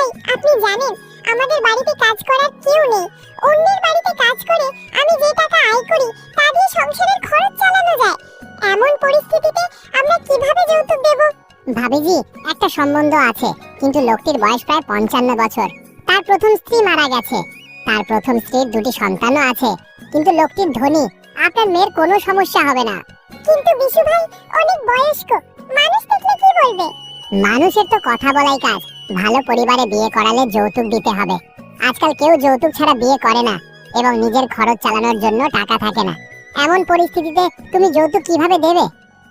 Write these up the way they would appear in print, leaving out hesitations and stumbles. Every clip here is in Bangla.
ভাই, আপনি জানেন আমাদের বাড়িতে কাজ করার কেউ নেই। অন্যের বাড়িতে কাজ করে আমি যে টাকা আয় করি তা দিয়ে সংসারের খরচ চালানো যায়। এমন পরিস্থিতিতে আমরা কিভাবে যৌতুক দেব? ভাবিজি, একটা সম্বন্ধ আছে, কিন্তু লোকটির বয়স প্রায় 55 বছর। তার প্রথম স্ত্রী মারা গেছে। তার প্রথম স্ত্রীর 2টি সন্তানও আছে, কিন্তু লোকটির ধনী। আপনার মেয়ের কোনো সমস্যা হবে না। কিন্তু বিশু ভাই অনেক বয়স্ক, মানুষ দেখলে কি বলবে? মানুষের তো কথা বলাই কাজ। ভালো পরিবারে বিয়ে করালে যৌতুক দিতে হবে। আজকাল কেউ যৌতুক ছাড়া বিয়ে করে না, এবং নিজের খরচ চালানোর জন্য টাকা থাকে না। এমন পরিস্থিতিতে তুমি যৌতুক কিভাবে দেবে?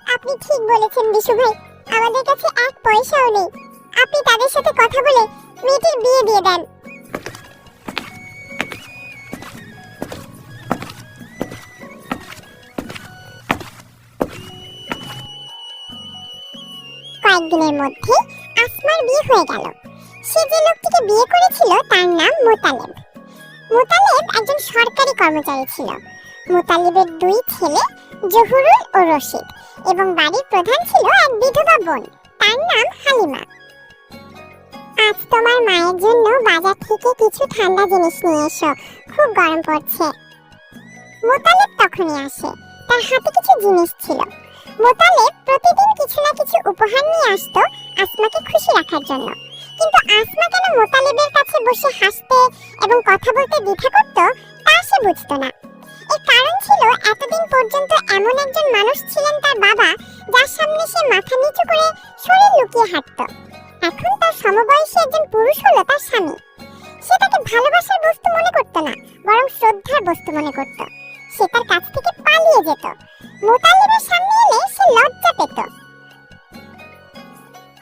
আপনি ঠিক বলেছেন বিশু ভাই, আমাদের কাছে এক পয়সাও নেই। আপনি তাদের সাথে কথা বলে মেয়েটির বিয়ে দিয়ে দেন। কয়েকদিনের মধ্যে আসমার বিয়ে হয়ে গেল। সে যে লোকটিকে বিয়ে করেছিল তার নাম মোতালেব। মোতালেব একজন সরকারি কর্মচারী ছিল। মোতালেবের 2 ছেলে, জহুরুল ও রশিদ, এবং বাড়ির প্রধান ছিল এক বিধবা বোন, তার নাম হালিমা। আজ তোমার মায়ের জন্য বাজার থেকে কিছু ঠান্ডা জিনিস নিয়ে এসো, খুব গরম পড়ছে। মোতালেব তখনই আসে। তার হাতে কিছু জিনিস ছিল। মোতালেব প্রতিদিন কিছু না কিছু উপহার নিয়ে আসতো আসমাকে খুশি রাখার জন্য। কিন্তু আসমা কেন মোতালেবের কাছে বসে হাসতে এবং কথা বলতে দ্বিধা করত তা সে বুঝতো না। এর কারণ ছিল এতদিন পর্যন্ত এমন একজন মানুষ ছিলেন তার বাবা, যার সামনে সে মাথা নিচু করে শরীর লুকিয়ে হাঁটত। এখন তার সমবয়সী একজন পুরুষ হলো তার স্বামী। সে তাকে ভালোবাসার বস্তু মনে করত না, বরং শ্রদ্ধার বস্তু মনে করত। সে তার কাছ থেকে পালিয়ে যেত। মোতালেবের সামনে এলে সে লজ্জা পেত।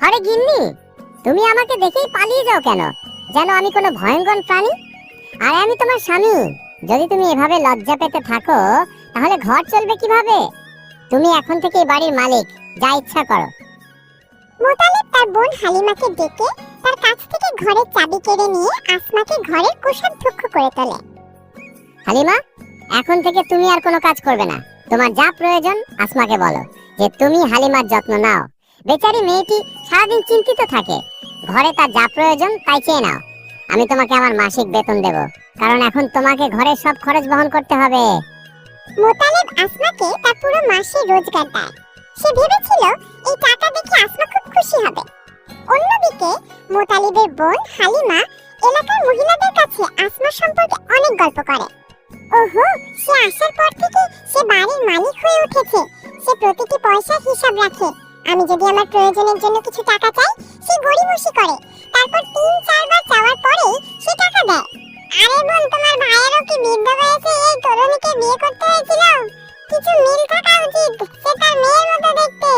আরে গিন্নি, তুমি আমাকে দেখেই পালিয়ে যাও কেন? যেন আমি কোনো ভয়ঙ্কর প্রাণী। আরে আমি তোমার স্বামী। যদি তুমি এভাবে লজ্জা পেতে থাকো তাহলে ঘর চলবে কিভাবে? তুমি এখন থেকে বাড়ির মালিক, যা ইচ্ছা করো। মোতালেব তার বোন হালিমাকে ডেকে তার কাছ থেকে ঘরের চাবি কেড়ে নিয়ে আসমাকে ঘরের কোষাধ্যক্ষ করে তোলে। হালিমা, এখন থেকে তুমি আর কোনো কাজ করবে না। তোমার যা প্রয়োজন আসমাকে বলো, যে তুমি হালিমার যত্ন নাও। বেচারি মেয়েটি সারাদিন চিন্তিত থাকে। ঘরে তার যা প্রয়োজন তাই চেয়ে নাও। আমি তোমাকে আমার মাসিক বেতন দেব, কারণ এখন তোমাকে ঘরের সব খরচ বহন করতে হবে। মোতালেব আসমাকে তার পুরো মাসের রোজগার দেয়। সে ভেবেছিল এই টাকা দেখে আসমা খুব খুশি হবে। অন্যদিকে মোতালেবের বোন হালিমা এলাকার মহিলাদের কাছে আসমা সম্পর্কে অনেক গল্প করে। ওহো, সে আসার পর থেকে সে বাড়ির মালিক হয়ে উঠেছে। সে প্রতিটি পয়সার হিসাব রাখে। আমি যদি আমার প্রয়োজনের জন্য কিছু টাকা চাই, সে গড়িমসি করে। তারপর 3-4 বার চাওয়ার পরেই সে টাকা দেয়। আরে বোন, তোমার ভাইয়েরও কি বৃদ্ধ বয়সে এই তরুণীকে বিয়ে করতে হয়েছিল? কিছু মিল থাকা উচিত। সে তার মেয়ের মতো দেখতে।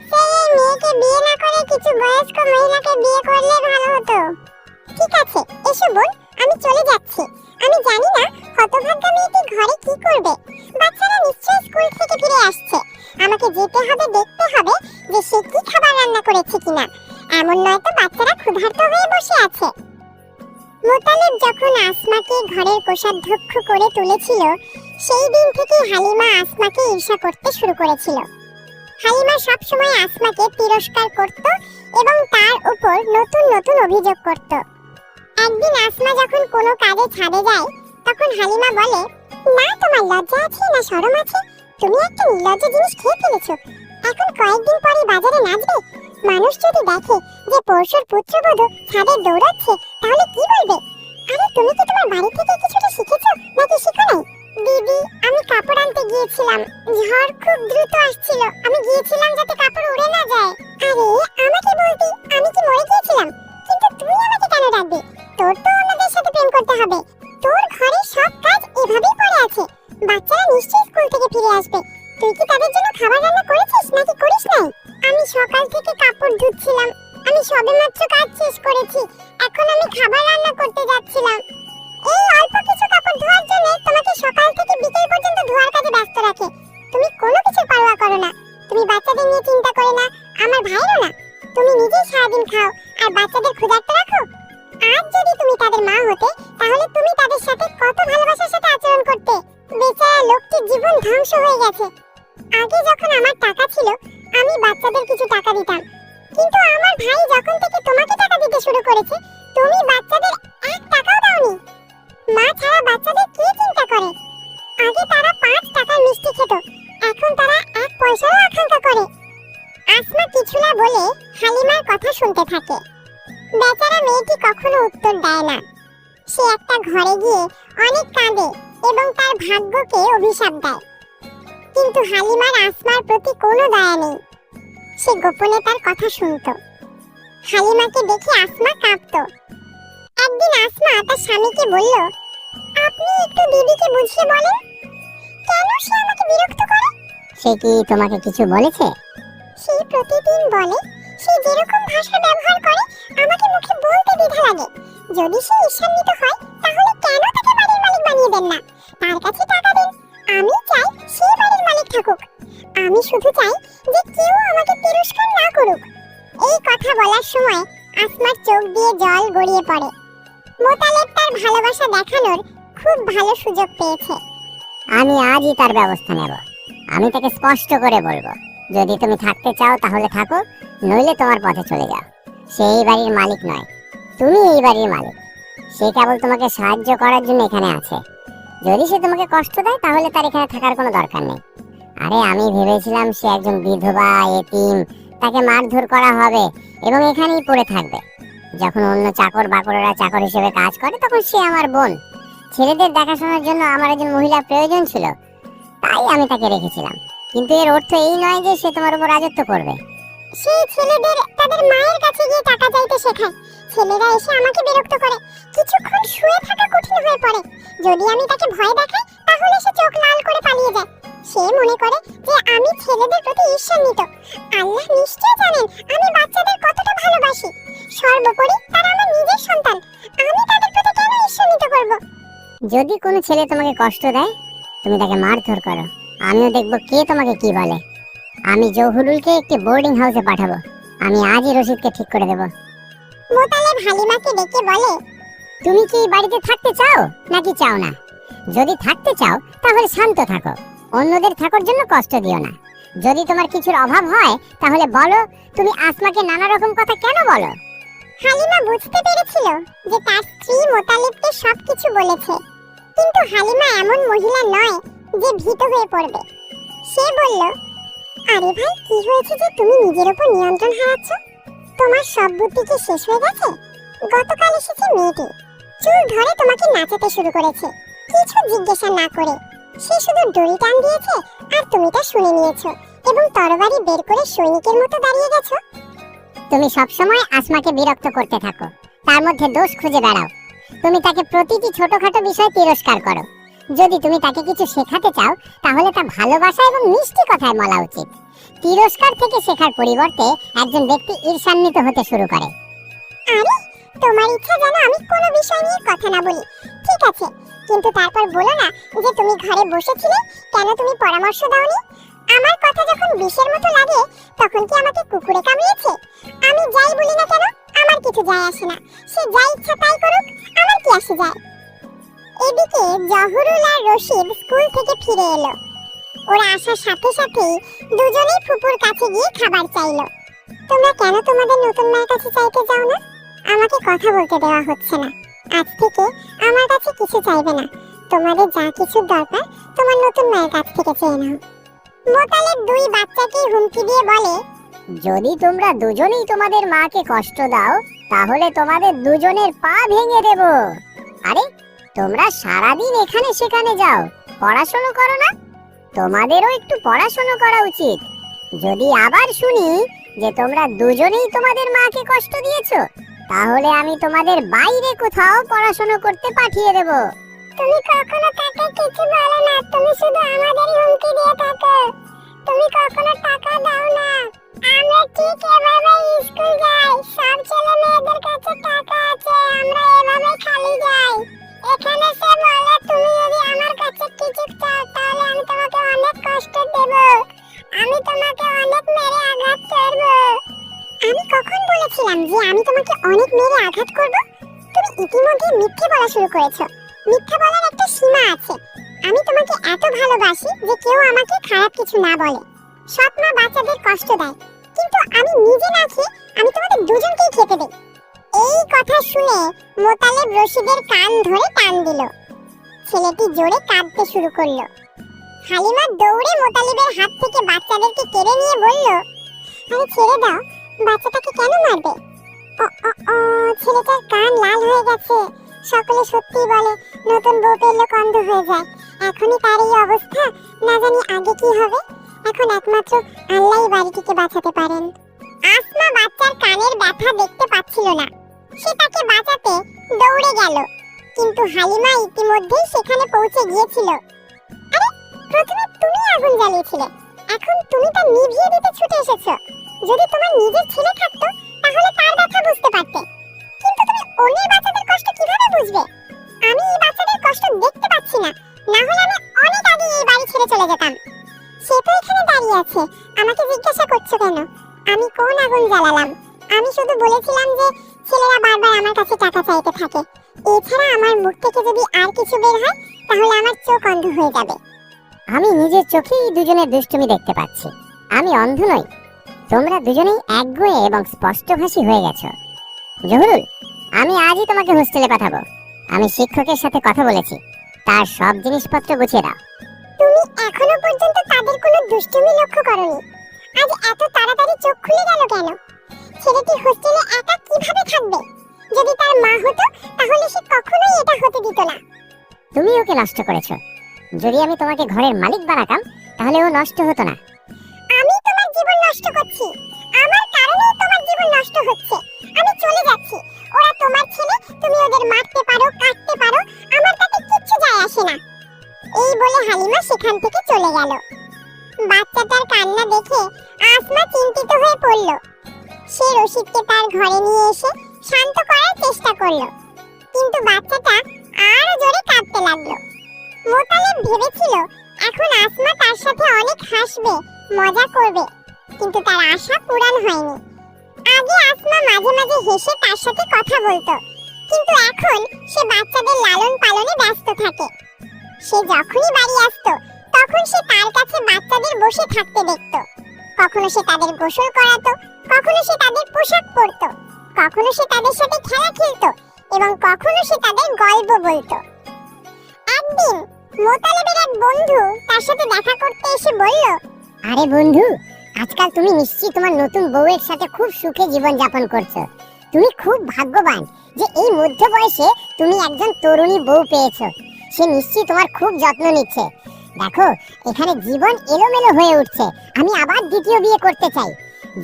সে এই মেয়েকে বিয়ে না করে কিছু বয়স্ক মহিলাকে বিয়ে করলে ভালো হতো। ঠিক আছে, এসো বোন, আমি চলে যাচ্ছি। আমি জানি না হতভাগ্যা মেয়েটি ঘরে কি করবে। বাচ্চারা নিশ্চয়ই স্কুল থেকে ফিরে আসছে। আমাকে যেতে হবে, দেখতে হবে যে সে কি খাবার রান্না করেছে কিনা। এমন নয় তো বাচ্চারা ক্ষুধার্ত হয়ে বসে আছে। মোতালেব যখন আসমাকে ঘরের কোষাধ্যক্ষ করে তুলেছিল, সেই দিন থেকে হালিমা আসমাকে ঈর্ষা করতে শুরু করেছিল। হালিমা সবসময় আসমাকে তিরস্কার করত এবং তার উপর নতুন নতুন অভিযোগ করত। একদিন আসমা যখন কোনো কাজে ছাদে যায়, তখন হালিমা বলে, না তোমার লজ্জা আছে না শরম আছে? তুমি একটা নির্লজ্জ জিনিস খেয়ে ফেলেছো। এখন কয়েকদিন পরে বাজারে নাচবে। মানুষ যদি দেখে যে পরশুর পুত্রবধূ ছাদে দৌড়াচ্ছে, তাহলে কি বলবে? আরে তুমি কি তোমার বাড়ি থেকে কিছুটা শিখেছো নাকি শিখো নাই? দিদি, আমি কাপড় আনতে গিয়েছিলাম। ঝড় খুব দ্রুত আসছিল। আমি গিয়েছিলাম যাতে কাপড় উড়ে না যায়। আরে আমাকে বলতি, আমি কি মরে গিয়েছিলাম? কিন্তু তুই আমাকে কেন ডাকবি? তোর তো অন্যদের সাথে প্রেম করতে হবে। তোর ঘরে সব কাজ এভাবেই পড়ে আছে। বাচ্চারা নিশ্চয়ই স্কুল থেকে ফিরে আসবে। তুই কি তাদের জন্য খাবার রান্না করেছিস নাকি করিস নাই? আমি সকাল থেকে কাপড় ধুচ্ছিলাম। আমি সবেমাত্র কাজ শেষ করেছি। এখন আমি খাবার রান্না করতে যাচ্ছিলাম। এই অল্প কিছু কাপড় ধোয়ার জন্য তোমাকে সকাল থেকে বিকেল পর্যন্ত ধোয়ার কাজে ব্যস্ত রাখে। তুমি কোনো কিছু পারোয়া করো না। তুমি বাচ্চাদের নিয়ে চিন্তা করো না, আমার ভাইয়েরও না। তুমি নিজেই সারাদিন খাও আর বাচ্চাদের ক্ষুধার্ত রাখো। আজ যদি তুমি তাদের মা হতে, তাহলে তুমি তাদের সাথে কত ভালোবাসার সাথে আচরণ করতে। বেচারা লোকটির জীবন ধ্বংস হয়ে গেছে। আগে যখন আমার টাকা ছিল, আমি বাচ্চাদের কিছু টাকা দিতাম। কিন্তু আমার ভাই যখন থেকে তোমাকে টাকা দিতে শুরু করেছে, তুমি বাচ্চাদের 1 টাকাও দাওনি। মা ছাড়া বাচ্চাদের কে চিন্তা করে? আগে তারা 5 টাকার মিষ্টি খেত, এখন তারা 1 পয়সাও আকাঙ্ক্ষা করে। আসমা কিছু না বলে হালিমার কথা শুনতে থাকে। বেচারা মেয়েটি কখনো উত্তর দেয় না। সে একটা ঘরে গিয়ে অনেক কাঁদে এবং তার ভাগ্যকে অভিশাপ দেয়। কিন্তু হালিমার আসমার প্রতি কোনো দয়া নেই। সে গোপনে তার কথা শুনতো। হালিমাকে দেখে আসমা কাঁপতো। একদিন আসমা তার স্বামীকে বলল, আপনি একটু দিদিকে বুঝিয়ে বলেন, কেন সে আমাকে বিরক্ত করে? সে কি তোমাকে কিছু বলেছে? সে প্রতিদিন বলে, সে যেরকম ভাষা ব্যবহার করে আমাকে মুখে বলতে দ্বিধা লাগে। যদি সে ঈর্ষান্বিত হয় তাহলে কেন তাকে বাড়ির মালিক বানিয়ে দেন না? তার কাছে টাকা দিন। আমি চাই সে বাড়ির মালিক থাকুক। আমি শুধু চাই যে কেউ আমাকে তিরস্কার না করুক। এই কথা বলার সময় আসমার চোখ দিয়ে জল গড়িয়ে পড়ে। মোতালেব তার ভালোবাসা দেখানোর খুব ভালো সুযোগ পেয়েছে। আমি আজই তার ব্যবস্থা নেব। আমি তাকে স্পষ্ট করে বলবো, যদি তুমি থাকতে চাও তাহলে থাকো, নইলে তোমার পথে চলে যাও। সে এই বাড়ির মালিক নয়, তুমি এই বাড়ির মালিক। সে কেবল তোমাকে সাহায্য করার জন্য এখানে আছে। যদি সে তোমাকে কষ্ট দেয় তাহলে তার এখানে থাকার কোনো দরকার নেই। আরে আমি ভেবেছিলাম সে একজন বিধবা, এতিম, তাকে মারধর করা হবে এবং এখানেই পড়ে থাকবে। যখন অন্য চাকর বাকরেরা চাকর হিসেবে কাজ করে তখন সে আমার বোন। ছেলেদের দেখাশোনার জন্য আমার একজন মহিলা প্রয়োজন ছিল, তাই আমি তাকে রেখেছিলাম। কিন্তু এর অর্থ এই নয় যে সে তোমার উপর রাজত্ব করবে। সেই ছেলেদের তাদের মায়ের কাছে গিয়ে টাকা চাইতে শেখায়। ছেলেরা এসে আমাকে বিরক্ত করে। কিছুক্ষণ শুয়ে থাকা কঠিন হয়ে পড়ে। যদি আমি তাকে ভয় দেখাই তাহলে সে চোখ লাল করে পালিয়ে যায়। সে মনে করে যে আমি ছেলেদের প্রতি ঈর্ষান্বিত। আল্লাহ নিশ্চয় জানেন আমি বাচ্চাদের কতটা ভালোবাসি। সর্বোপরি তারা আমার নিজের সন্তান। আমি তাদের প্রতি কেন ঈর্ষান্বিত করব? যদি কোনো ছেলে তোমাকে কষ্ট দেয় তুমি তাকে মারধর করো। আমিও দেখব কে তোমাকে কি বলে। আমি জহুরুলকে একটি বোর্ডিং হাউসে পাঠাবো। আমি আজই রশিদকে ঠিক করে দেব। মোতালেব হালিমাকে ডেকে বলে, তুমি কি বাড়িতে থাকতে চাও নাকি চাও না? যদি থাকতে চাও তাহলে শান্ত থাকো, অন্যদের থাকার জন্য কষ্ট দিও না। যদি তোমার কিছুর অভাব হয় তাহলে বলো। তুমি আসমাকে নানা রকম কথা কেন বলো? হালিমা বুঝতে পেরেছিল যে তার স্ত্রী মোতালেবকে সবকিছু বলেছে। কিন্তু হালিমা এমন মহিলা নয় যে ভীত হয়ে পড়বে। সে বলল, আরে ভাই, কি হয়েছে যে তুমি নিজের উপর নিয়ন্ত্রণ হারাচ্ছ? তোমার সব বুদ্ধি কি শেষ হয়ে গেছে? গতকাল এসেছে মেয়েটি, চুল ধরে তোমাকে নাচাতে শুরু করেছে, কিছু জিজ্ঞাসা না করে। সে শুধু দড়ি টান দিয়েছে আর তুমি তা শুনে নিয়েছো এবং তরবারি বের করে সৈনিকের মতো দাঁড়িয়ে গেছো। তুমি সবসময় আসমাকে বিরক্ত করতে থাকো, তার মধ্যে দোষ খুঁজে বেড়াও। তুমি তাকে প্রতিটি ছোটখাটো বিষয়ে তিরস্কার করো। যদি তুমি তাকে কিছু শেখাতে চাও তাহলে তা ভালোবাসা এবং মিষ্টি কথায় বলা উচিত। তিরস্কার থেকে শেখার পরিবর্তে একজন ব্যক্তি ঈর্ষান্বিত হতে শুরু করে। আরে, তোমার ইচ্ছা যেন আমি কোনো বিষয় নিয়ে কথা না বলি। ঠিক আছে, কিন্তু তারপর বলো না যে তুমি ঘরে বসেছিলে, কেন তুমি পরামর্শ দাওনি? আমার কথা যখন বিষের মতো লাগে তখন কি আমাকে কুকুরে কামড়িয়েছে? আমি যাই বলি না কেন আমার কিছু যায় আসে না। সে যা ইচ্ছা তাই করুক, আমার কি আসে যায়? এদিকে জহুরুল আর রশিদ স্কুল থেকে ফিরে এলো। ওরা আসার সাথে সাথেই দুজনেই ফুপুর কাছে গিয়ে খাবার চাইলো। তোমরা কেন তোমাদের নতুন মায়ের কাছে চাইতে যাও না? আমাকে কথা বলতে দেওয়া হচ্ছে না। আজ থেকে আমার কাছে কিছু চাইবে না। তোমাদের যা কিছু দরকার তোমার নতুন মায়ের কাছ থেকে চেয়ে নাও। মোতালেব দুই বাচ্চাকে হুমকি দিয়ে বলে, যদি তোমরা দুজনেই তোমাদের মাকে কষ্ট দাও তাহলে তোমাদের দুজনের পা ভেঙে দেব। আরে, তোমরা সারাদিন এখানে সেখানে যাও, পড়াশোনা করো না? তোমাদেরও একটু পড়াশোনা করা উচিত। যদি আবার শুনি যে তোমরা দুজনেই তোমাদের মাকে কষ্ট দিয়েছো তাহলে আমি তোমাদের বাইরে কোথাও পড়াশোনা করতে পাঠিয়ে দেব। তুমি কখনো তাকে কিছু বলো না, তুমি শুধু আমাদেরই হুমকি দিয়ে থাকো। তুমি কখনো টাকা দাও না। আমরা ঠিক এভাবেই স্কুল যাই। সব ছেলে মেয়েদের কাছে টাকা আছে, আমরা এভাবে খালি যাই। এখানে সে বলে তুমি যদি আমার কাছে কিছু চাও তাহলে আমি তোমাকে অনেক কষ্ট দেব। আমি তোমাকে অনেক মেরে আঘাত করব। আমি কখন বলেছিলাম যে আমি তোমাকে অনেক মেরে আঘাত করব? তুমি ইতিমধ্যে মিথ্যে বলা শুরু করেছো। মিথ্যা বলার একটা সীমা আছে। আমি তোমাকে এত ভালোবাসি যে কেউ আমাকে খারাপ কিছু না বলে। সৎ মা বাচ্চাদের কষ্ট দেয়, কিন্তু আমি নিজে না খেয়ে আমি তোমাদের দুজনকেই খেতে দেই। এই কথা শুনে মোতালেব রশিদের কান ধরে টান দিল। ছেলেটি জোরে কাঁদতে শুরু করলো। হালিমা দৌড়ে মোতালেবের হাত থেকে বাচ্চাদেরকে কেড়ে নিয়ে বলল, আরে ছেড়ে দাও, বাচ্চাটাকে কেন মারবে? ছেলেটার কান লাল হয়ে গেছে। সকলে সত্যি বলে নতুন বউ পেলে অন্ধ হয়ে যায়। এখনই তার এই অবস্থা, না জানি আগে কি হবে। এখন একমাত্র আল্লাহই বাড়িটিকে বাঁচাতে পারেন। আসমা বাচ্চার কানের ব্যথা দেখতে পাচ্ছিল না। সে তাকে বাঁচাতে দৌড়ে গেল, কিন্তু হালিমা ইতিমধ্যেই সেখানে পৌঁছে গিয়েছিল। আরে প্রথমে তুমি আগুন জ্বালিয়েছিলে, এখন তুমি তা নিভিয়ে দিতে ছুটে এসেছো। যদি তোমার নিজের ছেলে থাকতো তাহলে তার ব্যথা বুঝতে পারতে, কিন্তু তুমি অন্যের বাচ্চাদের কষ্ট কিভাবে বুঝবে? আমি এই বাচ্চাদের কষ্ট দেখতে পাচ্ছি না, না হলে আমি অনেক আগে এই বাড়ি ছেড়ে চলে যেতাম। সে তো এখানে দাঁড়িয়ে আছে, আমাকে জিজ্ঞাসা করছো কেন? আমি কোন আগুন জ্বালালাম? আমি শুধু বলেছিলাম যে ছেলেরা বারবার আমার কাছে টাকা চাইতে থাকে। এছাড়া আমার মুখ থেকে যদি আর কিছু বের হয় তাহলে আমার চোখ অন্ধ হয়ে যাবে। আমি নিজের চোখেই দুজনের দুষ্টুমি দেখতে পাচ্ছি। আমি অন্ধ নই। তোমরা দুজনেই একগুঁয়ে এবং স্পষ্টভাষী হয়ে গেছো। জহুরুল, আমি আজই তোমাকে হোস্টেলে পাঠাবো। আমি শিক্ষকের সাথে কথা বলেছি, তার সব জিনিসপত্র গুছিয়ে দাও। তুমি এখনো পর্যন্ত তাদের কোনো দুষ্টুমি লক্ষ্য করনি। আজ এত তাড়াতাড়ি চোখ খুলে গেল কেন? ছেলেটি হোস্টেলে একা কিভাবে থাকবে? যদি তার মা হতো তাহলে সে কখনোই এটা হতে দিত না। তুমি ওকে নষ্ট করেছো। যদি আমি তোমাকে ঘরের মালিক বানাতাম তাহলে ও নষ্ট হতো না। আমি তোমার জীবন নষ্ট করছি, আমার কারণেই তোমার জীবন নষ্ট হচ্ছে। আমি চলে যাচ্ছি। ওরা তোমার ছেলে, তুমি ওদের মারতে পারো, কাটতে পারো, আমার তাতে কিচ্ছু যায় আসে না। এই বলে হালিমা সেখান থেকে চলে গেল। বাচ্চাটার কান্না দেখে আসমা চিন্তিত হয়ে পড়ল। সে রশিদকে তার ঘরে নিয়ে এসে শান্ত করার চেষ্টা করলো, কিন্তু বাচ্চাটা আরো জোরে কাঁদতে লাগলো। মোতালেব ভেবেছিল এখন আসমা তার সাথে অনেক হাসবে, মজা করবে, কিন্তু তার আশা পূরণ হয়নি। আগে আসমা মাঝে মাঝে হেসে তার সাথে কথা বলতো, কিন্তু এখন সে বাচ্চাদের লালন পালনে ব্যস্ত থাকে। সে যখনই বাড়ি আসতো তখন সে তার কাছে বাচ্চাদের বসে থাকতে দেখতো। কখনো সে তাদের গোসল করাতো, কখনো সে তাদের পোশাক পরতো, কখনো সে তাদের সাথে খেলা খেলতো এবং কখনো সে তাদের গল্প বলতো। একদিন মোতালেবের এক বন্ধু তার সাথে দেখা করতে এসে বলল, আরে বন্ধু, আজকাল তুমি নিশ্চয়ই তোমার নতুন বউয়ের সাথে খুব সুখে জীবন যাপন করছো। তুমি খুব ভাগ্যবান যে এই মধ্য বয়সে তুমি একজন তরুণী বউ পেয়েছো। সে নিশ্চয়ই তোমার খুব যত্ন নিচ্ছে। দেখো, এখানে জীবন এলোমেলো হয়ে উঠছে। আমি আবার দ্বিতীয় বিয়ে করতে চাই।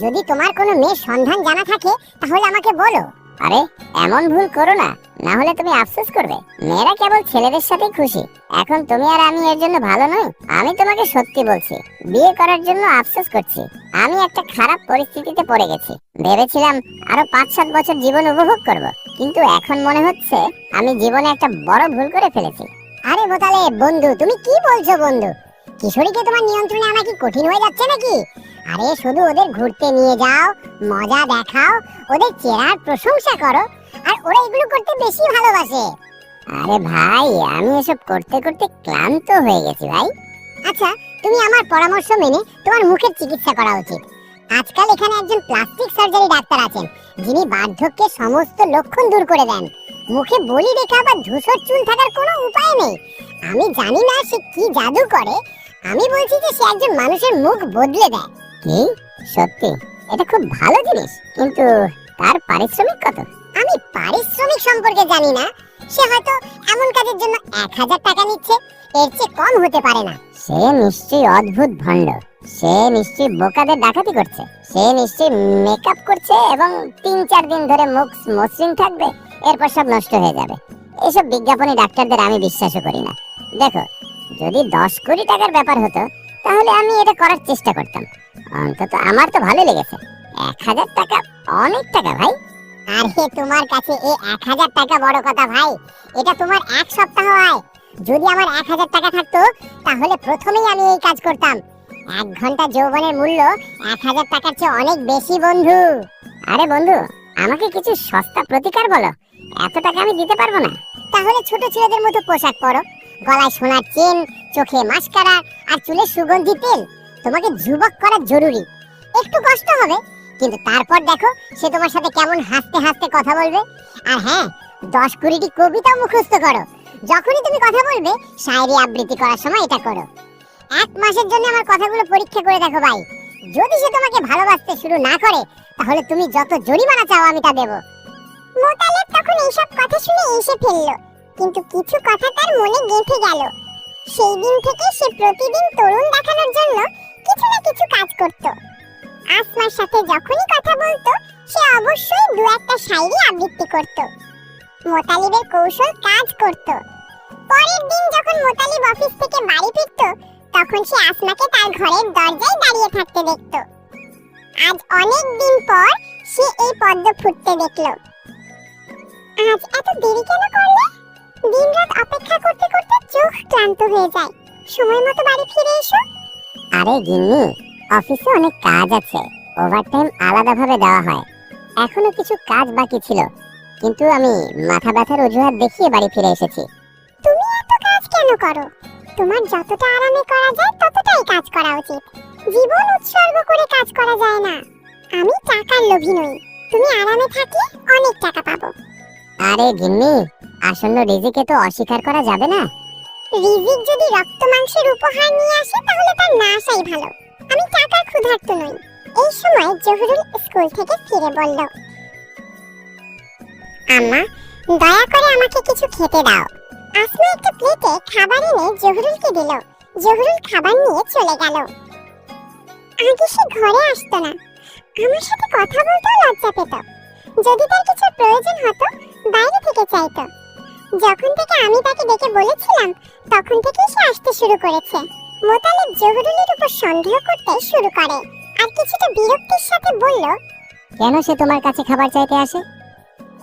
যদি তোমার কোনো মেয়ের সন্ধান জানা থাকে তাহলে আমাকে বলো। আরে এমন ভুল করো না, না হলে তুমি আফসোস করবে। মেয়েরা কেবল ছেলেদের সাথেই খুশি। এখন তুমি আর আমি এর জন্য ভালো নই। আমি তোমাকে সত্যি বলছি, বিয়ে করার জন্য আফসোস করছি। আমি একটা খারাপ পরিস্থিতিতে পড়ে গেছি। ভেবেছিলাম আরো 5-7 বছর জীবন উপভোগ করব, কিন্তু এখন মনে হচ্ছে আমি জীবনে একটা বড় ভুল করে ফেলেছি। আরে বোতালে বন্ধু, তুমি কি বলছো বন্ধু? কিশোরীকে তোমার নিয়ন্ত্রণে আনা কি কঠিন হয়ে যাচ্ছে নাকি? আরে শুধু ওদের ঘুরতে নিয়ে যাও, মজা দেখাও, ওদের চেহারার প্রশংসা করো, আর ওরা এগুলো করতে বেশি ভালোবাসে। আরে ভাই, আমি এসব করতে করতে ক্লান্ত হয়ে গেছি ভাই। আচ্ছা, তুমি আমার পরামর্শ মেনে তোমার মুখের চিকিৎসা করা উচিত। আজকাল এখানে একজন প্লাস্টিক সার্জারি ডাক্তার আছেন, যিনি বার্ধক্যের সমস্ত লক্ষণ দূর করে দেন। মুখে বলি রেখা বা ধূসর চুল থাকার কোনো উপায় নেই। আমি জানি না সে কি জাদু করে। আমি বলছি যে সে একজন মানুষের মুখ বদলে দেয়। কি? সত্যি? এটা খুব ভালো জিনিস, কিন্তু তার পারিশ্রমিক কত? আমি পারিশ্রমিক সম্পর্কে জানি না। সে হয়তো এমন কাজের জন্য 1000 টাকা নিচ্ছে, এর চেয়ে কম হতে পারে না। সে নিশ্চয়ই অদ্ভুত ভণ্ড। সে নিশ্চয়ই বোকাদের ডাকাতি করছে। সে নিশ্চয়ই মেকআপ করছে এবং 3-4 দিন ধরে মুখ মসৃণ থাকবে, এরপর সব নষ্ট হয়ে যাবে। এসব বিজ্ঞাপনী ডাক্তারদের আমি বিশ্বাসও করি না। দেখো, যদি 10 কোটি টাকার ব্যাপার হতো তাহলে আমি এটা করার চেষ্টা করতাম। অন্তত আমার তো ভালো লেগেছে। 1000 টাকা অনেক টাকা ভাই। আরে তোমার কাছে এই 1000 টাকা বড় কথা ভাই, এটা তোমার 1 সপ্তাহ আয়। যদি আমার 1000 টাকা থাকতো তাহলে প্রথমেই আমি এই কাজ করতাম। 1 ঘন্টা যৌবনের মূল্য 1000 টাকার চেয়ে অনেক বেশি বন্ধু। আরে বন্ধু, আমাকে কিছু সস্তা প্রতিকার বলো। এত টাকা আমি দিতে পারবো না। তাহলে ছোট ছেলেদের মতো পোশাক পরো, গলায় সোনার চেন, চোখে মাস্কারা আর চুলে সুগন্ধি তেল। তোমাকে যুবক করা জরুরি। একটু কষ্ট হবে, কিন্তু তারপর দেখো সে তোমার সাথে কেমন হাসতে হাসতে কথা বলবে। আর হ্যাঁ, 10-20টি কবিতা মুখস্থ করো। যখনই তুমি কথা বলবে শায়রি আবৃত্তি করার সময় এটা করো। 1 মাসের জন্য আমার কথাগুলো পরীক্ষা করে দেখো ভাই। যদি সে তোমাকে ভালোবাসতে শুরু না করে তাহলে তুমি যত জরিমানা চাও আমি তা দেব। মোতালেব তখন এইসব কথা শুনে এসে ফেলল, কিন্তু কিছু কথা তার মনে গেঁথে গেল। সেই দিন থেকে সে প্রতিদিন তরুণ দেখানোর জন্য কিছু না কিছু কাজ করত। আসমার সাথে যখনই কথা বলতো সে অবশ্যই 2-1টা শায়রি আবৃত্তি করত। মোতালিবের কৌশল কাজ করত। পরের দিন যখন মোতালিব অফিস থেকে বাড়ি ফিরত তখন সে আসমাকে তার ঘরের দরজায় দাঁড়িয়ে থাকতে দেখত। আজ অনেক দিন পর সে এই পদ্ম ফুটতে দেখল। আজ এত দেরি কেন করলে? দিনরাত অপেক্ষা করতে করতে চোখ ক্লান্ত হয়ে যায়। সময় মতো বাড়ি ফিরে এসো। আরে গিন্নি, অফিসে অনেক কাজ আছে, ওভারটাইম আলাদাভাবে দেওয়া হয়। এখনো কিছু কাজ বাকি ছিল, কিন্তু আমি মাথা ব্যথার অজুহাত দেখিয়ে বাড়ি ফিরে এসেছি। তুমি এত কাজ কেন করো? তোমার যতটা আরামে করা যায় ততটাই কাজ করা উচিত। জীবন উৎসর্গ করে কাজ করা যায় না। আমি টাকার লোভী নই। তুমি আরামে থাকলে অনেক টাকা পাবো। আরে গিন্নি, আসন্ন রিজিকে তো অস্বীকার করা যাবে না। রিজিক যদি রক্ত মাংসের উপহার নিয়ে আসে তাহলে তার না আসাই ভালো। আমি টাকার ক্ষুধার্ত নই। এই সময় জহুরুল স্কুল থেকে ফিরে বলল, আম্মা, দয়া করে আমাকে কিছু খেতে দাও। আসমা একটা প্লেটে খাবার এনে জহুরুলকে দিল। জহুরুল খাবার নিয়ে চলে গেল। আগে সে ঘরে আসতো না। আমার সাথে কথা বলতেও লজ্জা পেত। যদি তার কিছু প্রয়োজন হতো বাইরে থেকে চাইতো। যখন থেকে আমি তাকে ডেকে বলেছিলাম তখন থেকেই সে আসতে শুরু করেছে। মোতালেব জহুরুলের উপর সন্দেহ করতে শুরু করে আর কিছুটা বিরক্তির সাথে বলল, কেন সে তোমার কাছে খাবার চাইতে আসে?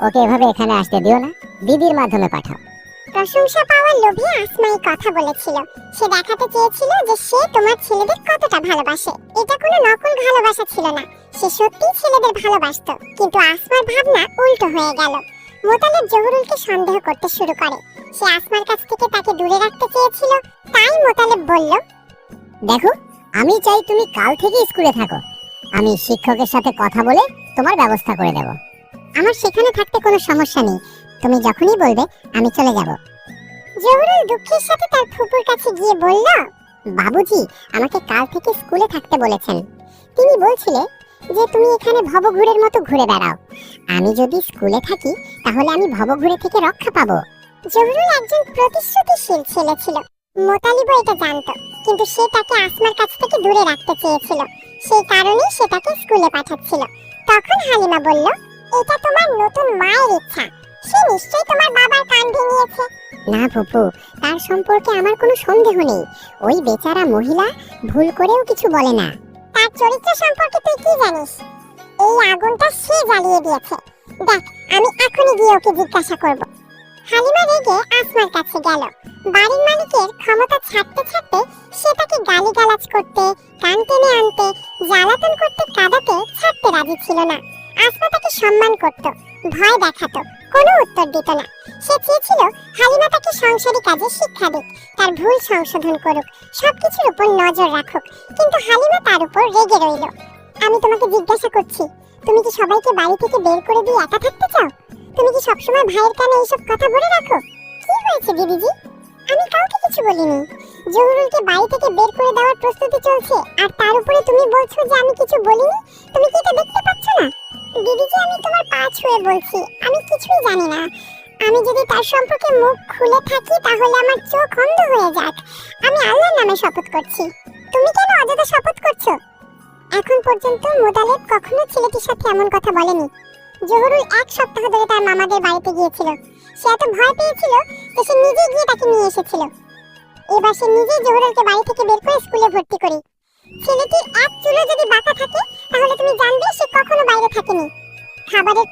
ওকে এভাবে এখানে আসতে দিও না, দিদির মাধ্যমে পাঠাও। প্রশংসা পাওয়ার লোভে আসমাই কথা বলেছিল। সে দেখাতে চেয়েছিল যে সে তোমার ছেলেদের কতটা ভালোবাসে। এটা কোনো নকল ভালোবাসা ছিল না, সে সত্যিই ছেলেদের ভালোবাসতো। কিন্তু আসমার ভাবনা উল্টো হয়ে গেল। মোতালেব জহুরুলকে সন্দেহ করতে শুরু করে। সে আসমার কাছ থেকে তাকে দূরে রাখতে চেয়েছিল। তাই মোতালেব বলল, দেখো, আমি চাই তুমি কাল থেকে স্কুলে থাকো। আমি শিক্ষকের সাথে কথা বলে তোমার ব্যবস্থা করে দেব। আমার সেখানে থাকতে কোনো সমস্যা নেই, তুমি যখনই বলবে আমি চলে যাব। জহুরুল দুঃখের সাথে তার ফুপুর কাছে গিয়ে বলল, বাবুজি আমাকে কাল থেকে স্কুলে থাকতে বলেছেন। তিনি বলছিলে যে তুমি এখানে ভবঘুরের মতো ঘুরে বেড়াও। আমি যদি স্কুলে থাকি তাহলে আমি ভবঘুরে থেকে রক্ষা পাবো। জহুরুল একজন প্রতিশ্রুতিশীল ছেলে ছিল। মোতালিবও এটা জানতো, কিন্তু সে তাকে আসমার কাছ থেকে দূরে রাখতে চেয়েছিল। সেই কারণেই সে তাকে স্কুলে পাঠাচ্ছিল। তখন হালিমা বলল, এটা তোমার নতুন মায়ের ইচ্ছা। সে নিশ্চয়ই তোমার বাবার কান ভেঙিয়েছে। না ফুপু, তার সম্পর্কে আমার কোনো সন্দেহ নেই। ওই বেচারা মহিলা ভুল করেও কিছু বলে না। তার চরিত্র সম্পর্কে তুই কি জানিস? এই আগুনটা সে জ্বালিয়ে দিয়েছে। দেখ, আমি এখনই গিয়ে ওকে জিজ্ঞাসা করব। হালিমা রেগে আসমার কাছে গেল। বাড়ির মালিকের ক্ষমতা ছাড়তে ছাড়তে সে তাকে গালিগালাজ করতে, কান টেনে আনতে, জ্বালাতন করতে, কাঁদাতে ছাড়তে রাজি ছিল না। আসমা তাকে সম্মান করত, ভয় দেখাতো, কোনো উত্তর দিত না। সে চেয়েছিল হালিমা তাকে সংসারী কাজে শিক্ষা দিক, তার ভুল সংশোধন করুক, সবকিছুর উপর নজর রাখুক। কিন্তু হালিমা তার উপর রেগে রইল। আমি তোমাকে জিজ্ঞাসা করছি, তুমি কি সবাইকে বাড়ি থেকে বের করে দিয়ে একা থাকতে চাও? তুমি কি সবসময় ভাইয়ের কানে এইসব কথা বলে রাখো? কি হয়েছে দিদিজি? আমি কাউকে কিছু বলিনি। জহুরুলকে বাড়ি থেকে বের করে দেওয়ার প্রস্তুতি চলছে, আর তার উপরে তুমি বলছো যে আমি কিছু বলিনি। তুমি কি এটা দেখতে পাচ্ছ না? দিদিজি, আমি তোমার পা ছুঁয়ে বলছি, আমি কিছুই জানি না। আমি যদি তার সম্পর্কে মুখ খুলে থাকি তাহলে আমার চোখ অন্ধ হয়ে যাক। আমি আল্লাহর নামে শপথ করছি। তুমি কেন অযথা শপথ করছো? এখন পর্যন্ত মোতালেব কখনো ছেলেটির সাথে এমন কথা বলেনি। জহুরুল 1 সপ্তাহ ধরে তার মামাদের বাড়িতে গিয়েছিল। সে এত ভয় পেয়েছিল যে সে নিজে গিয়ে তাকে নিয়ে এসেছিল। এবার সে নিজেই জহুরুলকে বাড়ি থেকে বের করে স্কুলে ভর্তি করি। ছেলেটির এক চুলো যদি বাঁকা থাকে তাহলে তুমি জানবে সে কখনো বাইরে থাকেনি। খাবারের